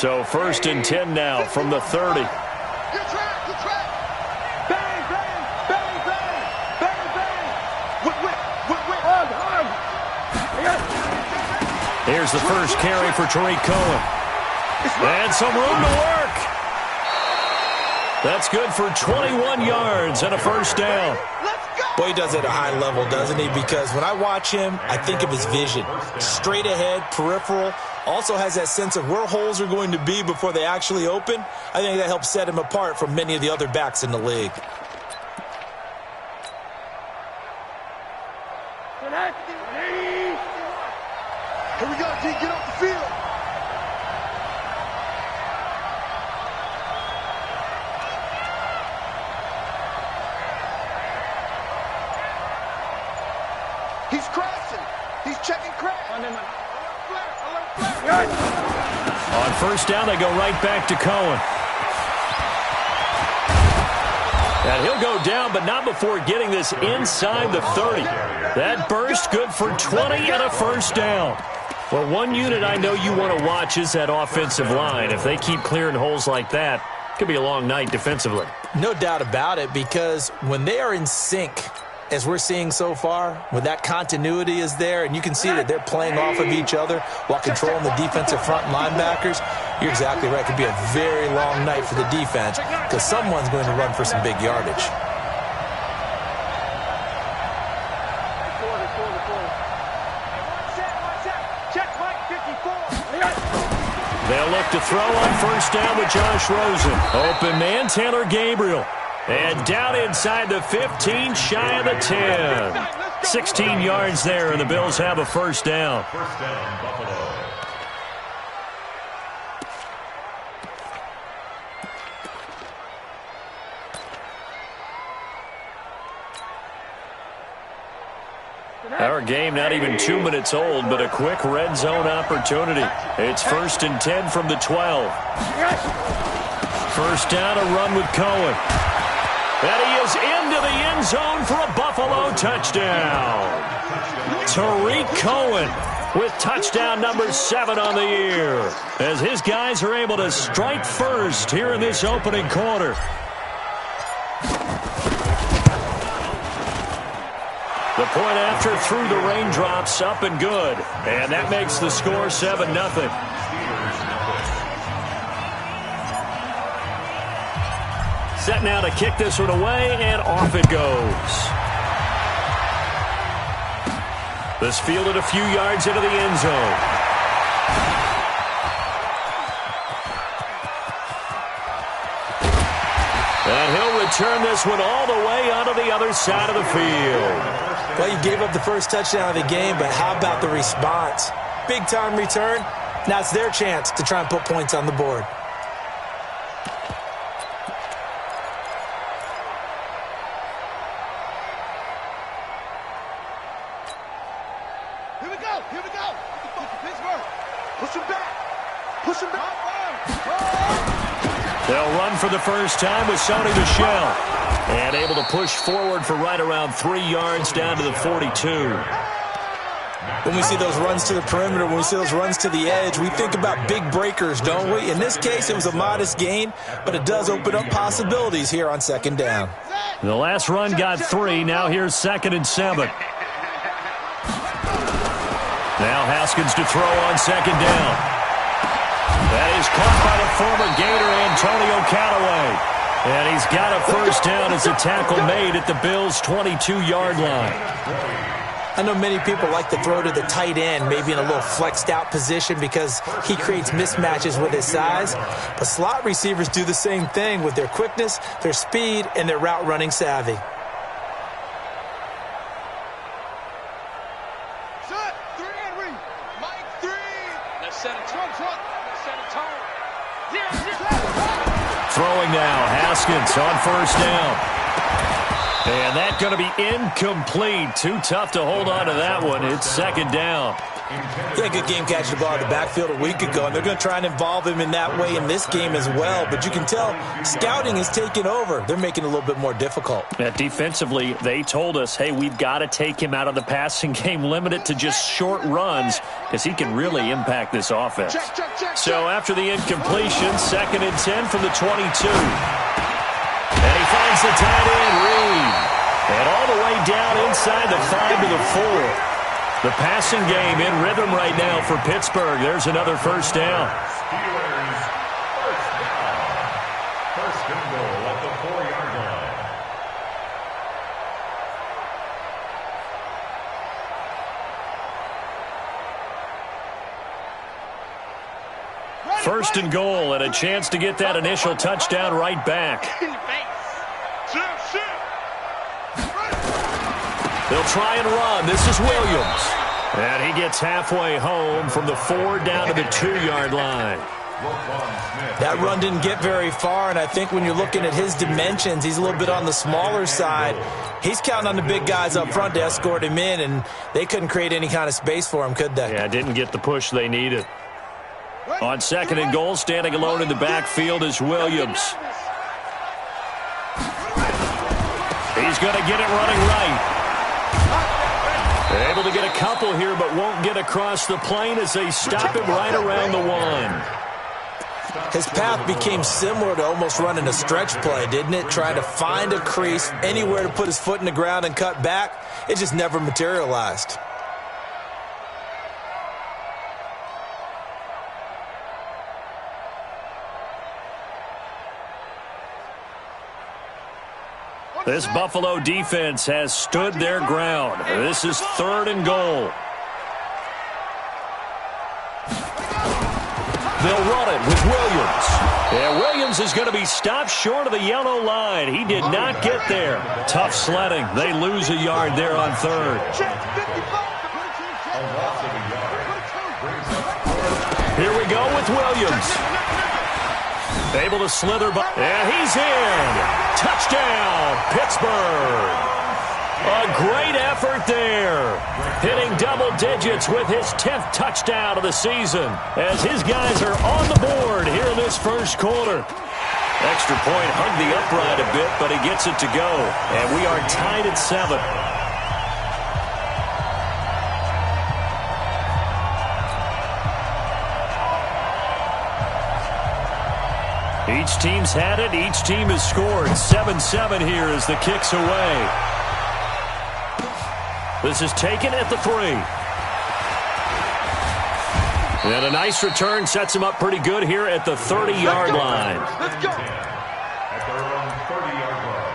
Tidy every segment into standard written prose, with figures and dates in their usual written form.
So 1st and 10 now from the 30. Get track, get track. Bang, bang, bang, bang, bang, bang. Whip, whip, whip, whip. Hard. Here's the first carry for Tariq Cohen. And some room to work. That's good for 21 yards and a first down. Boy, he does it at a high level, doesn't he? Because when I watch him, I think of his vision. Straight ahead, peripheral. Also has that sense of where holes are going to be before they actually open. I think that helps set him apart from many of the other backs in the league. Here we go, D. Get off the field. He's crossing. He's checking crack. On first down, they go right back to Cohen. And he'll go down, but not before getting this inside the 30. That burst good for 20 and a first down. Well, one unit I know you want to watch is that offensive line. If they keep clearing holes like that, it could be a long night defensively. No doubt about it, because when they are in sync, as we're seeing so far, when that continuity is there, and you can see that they're playing off of each other while controlling the defensive front linebackers, you're exactly right. It could be a very long night for the defense because someone's going to run for some big yardage. They'll look to throw on first down with Josh Rosen. Open man, Taylor Gabriel. And down inside the 15, shy of the 10. 16 yards there, and the Bills have a first down. First down, Buffalo. Our game not even 2 minutes old, but a quick red zone opportunity. It's 1st and 10 from the 12. First down, a run with Cohen. And he is into the end zone for a Buffalo touchdown. Tariq Cohen with touchdown number 7 on the year, as his guys are able to strike first here in this opening quarter. The point after through the raindrops, up and good. And that makes the score 7-0. Set now to kick this one away, and off it goes. This fielded a few yards into the end zone. And he'll return this one all the way onto the other side of the field. Well, you gave up the first touchdown of the game, but how about the response? Big-time return. Now it's their chance to try and put points on the board. Here we go. Here we go. Pittsburgh. Push him back. Push him back. They'll run for the first time with Sony Michel. And able to push forward for right around 3 yards down to the 42. When we see those runs to the perimeter, when we see those runs to the edge, we think about big breakers, don't we? In this case, it was a modest gain, but it does open up possibilities here on second down. The last run got 3. Now here's 2nd and 7. Now Haskins to throw on second down. That is caught by the former Gator, Antonio Callaway. And he's got a first down as a tackle made at the Bills' 22-yard line. I know many people like to throw to the tight end, maybe in a little flexed out position because he creates mismatches with his size. But slot receivers do the same thing with their quickness, their speed, and their route running savvy. Throwing now, Haskins on first down. And that's going to be incomplete. Too tough to hold on to that one. It's second down. Yeah, good game catching the ball in the backfield a week ago, and they're going to try and involve him in that way in this game as well. But you can tell scouting is taking over. They're making it a little bit more difficult. Yeah, defensively, they told us, hey, we've got to take him out of the passing game, limit it to just short runs, because he can really impact this offense. So after the incompletion, 2nd and 10 from the 22. And he finds the tight end, Reed. And all the way down inside the 5 to the 4. The passing game in rhythm right now for Pittsburgh. There's another first down. Steelers, first down. First and goal at the 4-yard line. First and goal, and a chance to get that initial touchdown right back. They'll try and run. This is Williams. And he gets halfway home from the 4 down to the 2-yard line. That run didn't get very far, and I think when you're looking at his dimensions, he's a little bit on the smaller side. He's counting on the big guys up front to escort him in, and they couldn't create any kind of space for him, could they? Yeah, didn't get the push they needed. On 2nd and goal, standing alone in the backfield is Williams. He's going to get it running right. Able to get a couple here, but won't get across the plane as they stop him right around the 1. His path became similar to almost running a stretch play, didn't it? Trying to find a crease, anywhere to put his foot in the ground and cut back. It just never materialized. This Buffalo defense has stood their ground. This is 3rd and goal. They'll run it with Williams. Yeah, Williams is going to be stopped short of the yellow line. He did not get there. Tough sledding. They lose a yard there on 3rd. Here we go with Williams. Able to slither, and he's in. Touchdown, Pittsburgh. A great effort there. Hitting double digits with his 10th touchdown of the season as his guys are on the board here in this first quarter. Extra point hugged the upright a bit, but he gets it to go. And we are tied at 7. Each team's had it. Each team has scored. 7-7 here as the kick's away. This is taken at the 3. And a nice return sets him up pretty good here at the 30-yard line. Let's go. At their own 30-yard line.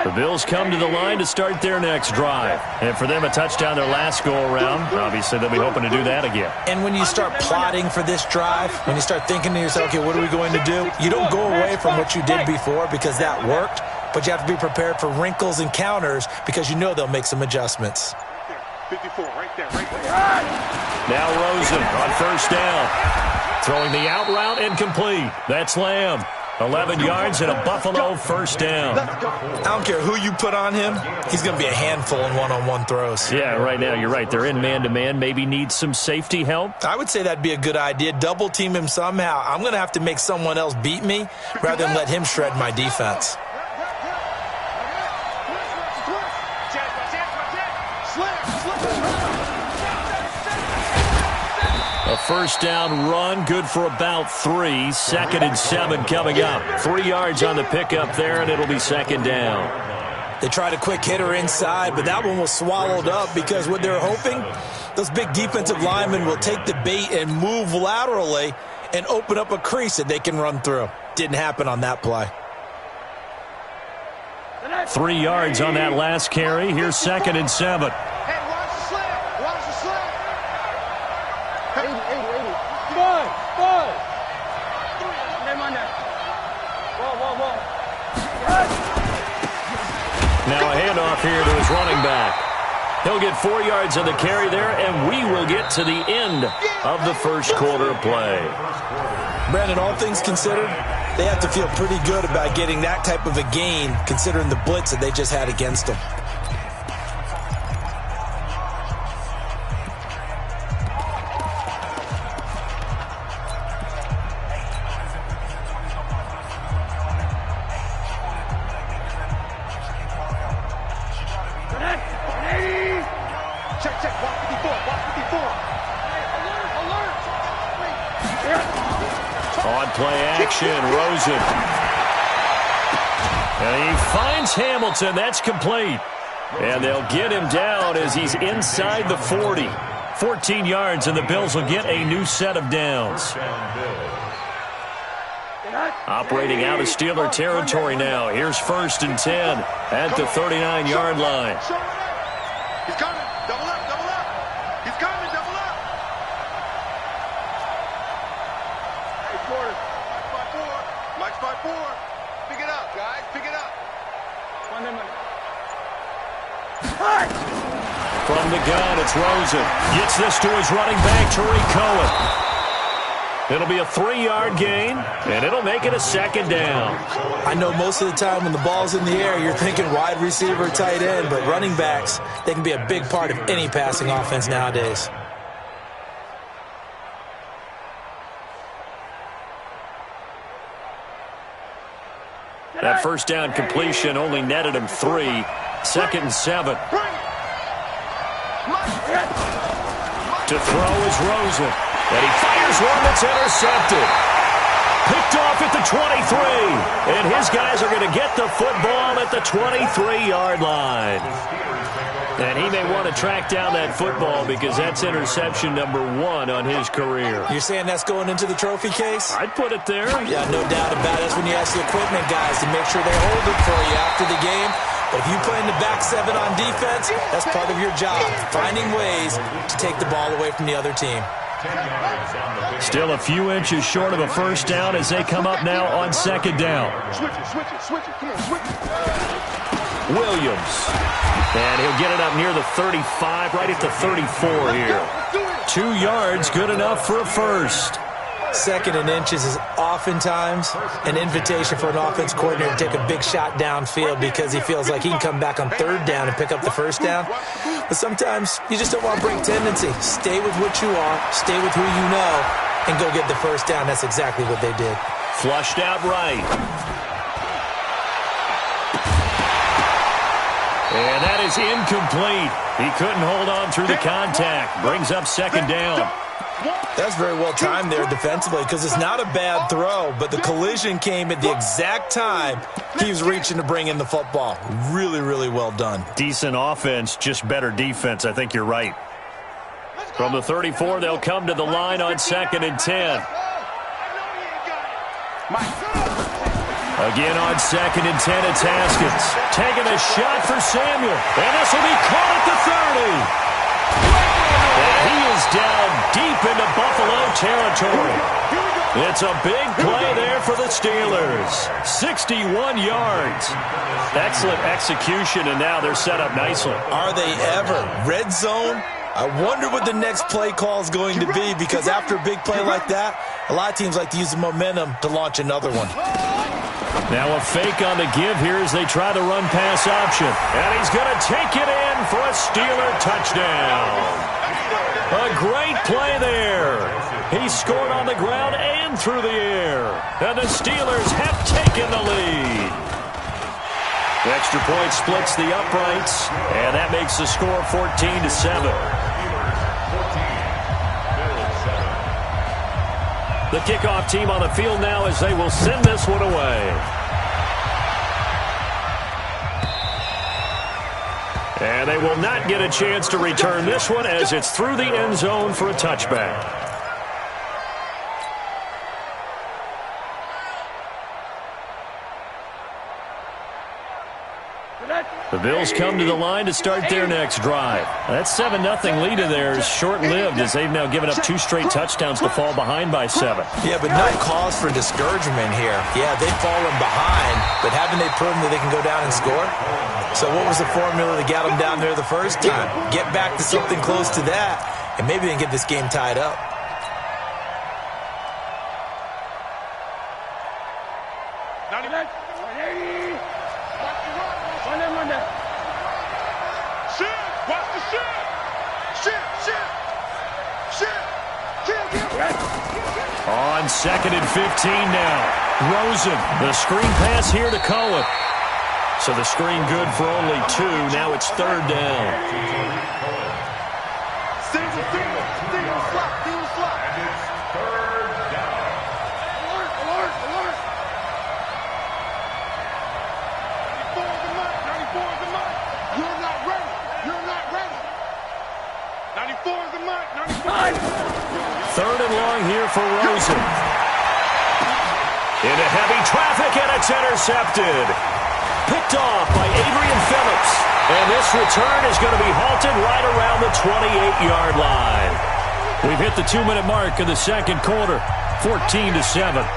The Bills come to the line to start their next drive. And for them, a touchdown their last go-around. Obviously, they'll be hoping to do that again. And when you start plotting for this drive, when you start thinking to yourself, okay, what are we going to do? You don't go away from what you did before because that worked, but you have to be prepared for wrinkles and counters because you know they'll make some adjustments. 54, right there. Now Rosen on first down. Throwing the out route incomplete. That's Lamb. 11 yards and a Buffalo first down. I don't care who you put on him. He's going to be a handful in one-on-one throws. Yeah, right now you're right. They're in man-to-man. Maybe need some safety help. I would say that'd be a good idea. Double team him somehow. I'm going to have to make someone else beat me rather than let him shred my defense. A first down run, good for about 3. 2nd and 7 coming up. 3 yards on the pickup there, and it'll be 2nd down. They tried a quick hitter inside, but that one was swallowed up because what they're hoping, those big defensive linemen will take the bait and move laterally and open up a crease that they can run through. Didn't happen on that play. 3 yards on that last carry. Here's 2nd and 7. Now a handoff here to his running back. He'll get 4 yards on the carry there, and we will get to the end of the first quarter of play. Brandon, all things considered, they have to feel pretty good about getting that type of a gain, considering the blitz that they just had against them. Check, 154. On play action, Rosen. And he finds Hamilton. That's complete. And they'll get him down as he's inside the 40. 14 yards, and the Bills will get a new set of downs. Operating out of Steeler territory now. Here's 1st and 10 at the 39-yard line. He's coming. Double up. He's coming. Double up. Hey, Porter. Mike's by four. Pick it up, guys. Pick it up. From the gun, it's Rosen. Gets this to his running back, Tariq Cohen. It'll be a 3-yard gain, and it'll make it a 2nd down. I know most of the time when the ball's in the air, you're thinking wide receiver, tight end, but running backs, they can be a big part of any passing offense nowadays. That 1st down completion only netted him 3. 2nd and 7. To throw is Rosen. And he fires one that's intercepted. Picked off at the 23. And his guys are going to get the football at the 23-yard line. And he may want to track down that football because that's interception number 1 on his career. You're saying that's going into the trophy case? I'd put it there. Yeah, no doubt about it. That's when you ask the equipment guys to make sure they hold it for you after the game. But if you play in the back 7 on defense, that's part of your job, finding ways to take the ball away from the other team. Still a few inches short of a 1st down as they come up now on 2nd down. Switch it. Come on, switch it. Williams. And he'll get it up near the 35, right at the 34 here. 2 yards, good enough for a 1st. 2nd and inches is oftentimes an invitation for an offense coordinator to take a big shot downfield because he feels like he can come back on 3rd down and pick up the 1st down. But sometimes you just don't want to break tendency. Stay with what you are, stay with who you know, and go get the 1st down. That's exactly what they did. Flushed out right. And that is incomplete. He couldn't hold on through the contact. Brings up 2nd down. That's very well timed there defensively because it's not a bad throw, but the collision came at the exact time he was reaching to bring in the football. Really, really well done. Decent offense, just better defense. I think you're right. From the 34, they'll come to the line on 2nd and 10. Again on 2nd and 10, it's Haskins. Taking a shot for Samuel. And this will be caught at the 30. And he is down deep into Buffalo territory. It's a big play there for the Steelers. 61 yards. Excellent execution, and now they're set up nicely. Are they ever? Red zone? I wonder what the next play call is going to be because after a big play like that, a lot of teams like to use the momentum to launch another one. Now a fake on the give here as they try the run-pass option. And he's going to take it in for a Steeler touchdown. A great play there. He scored on the ground and through the air. And the Steelers have taken the lead. The extra point splits the uprights, and that makes the score 14-7. The kickoff team on the field now as they will send this one away. And they will not get a chance to return this one as it's through the end zone for a touchback. The Bills come to the line to start their next drive. That 7-0 lead of theirs is short-lived as they've now given up 2 straight touchdowns to fall behind by 7. Yeah, but no cause for discouragement here. Yeah, they've fallen behind, but haven't they proven that they can go down and score? So what was the formula that got them down there the first time? Get back to something close to that, and maybe they can get this game tied up. On 2nd and 15 now. Rosen, the screen pass here to Cohen. So the screen good for only 2. Now it's 3rd down. Single slot. And it's 3rd down. Alert. 94 is the mark. You're not ready. 94 is the mark. 95. 3rd and long here for Rosen. Into heavy traffic, and it's intercepted. Picked off by Adrian Phillips. And this return is going to be halted right around the 28-yard line. We've hit the 2-minute mark in the second quarter, 14-7.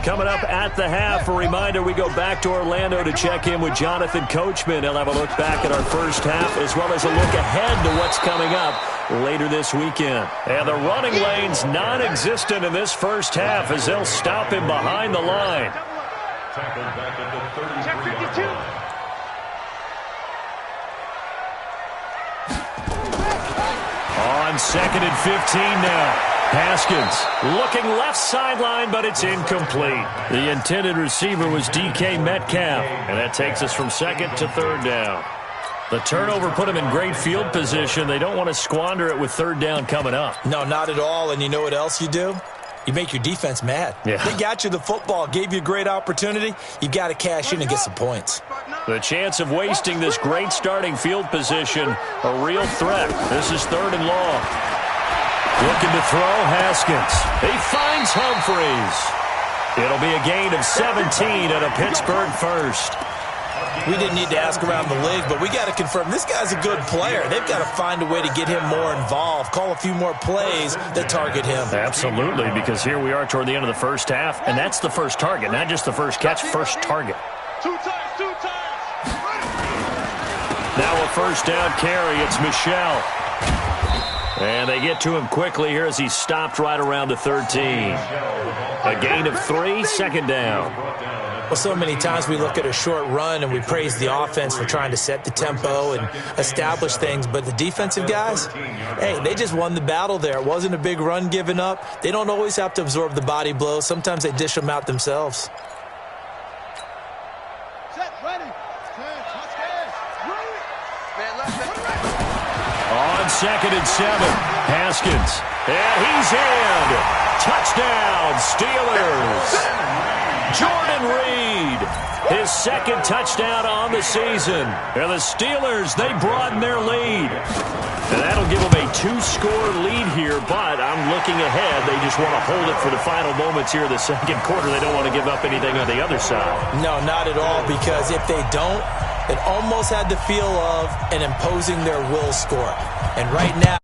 Coming up at the half, a reminder, we go back to Orlando to check in with Jonathan Coachman. He'll have a look back at our first half as well as a look ahead to what's coming up later this weekend. And the running lane's non-existent in this first half as they'll stop him behind the line. Tackled back at the 33-yard line. On 2nd and 15 now. Haskins looking left sideline, but it's incomplete. The intended receiver was DK Metcalf, and that takes us from 2nd to 3rd down. The turnover put them in great field position. They don't want to squander it with 3rd down coming up. No, not at all, and you know what else you do? You make your defense mad. Yeah. They got you the football, gave you a great opportunity. You got to cash in and get some points. The chance of wasting this great starting field position, a real threat. This is 3rd and long. Looking to throw, Haskins. He finds Humphreys. It'll be a gain of 17 and a Pittsburgh first. We didn't need to ask around the league, but we got to confirm this guy's a good player. They've got to find a way to get him more involved, call a few more plays that target him. Absolutely, because here we are toward the end of the first half, and that's the first target, not just the first catch, first target. 2 times. Now a first down carry, it's Michel. And they get to him quickly here as he's stopped right around the 13. A gain of 3, 2nd down. Well, so many times we look at a short run and we praise the offense for trying to set the tempo and establish things, but the defensive guys, hey, they just won the battle there. It wasn't a big run given up. They don't always have to absorb the body blows. Sometimes they dish them out themselves. On 2nd and 7, Haskins. And he's in. Touchdown, Steelers. Jordan Reed, his 2nd touchdown on the season. And the Steelers, they broaden their lead. And that'll give them a 2-score lead here, but I'm looking ahead. They just want to hold it for the final moments here of the second quarter. They don't want to give up anything on the other side. No, not at all, because if they don't, it almost had the feel of an imposing their will score. And right now,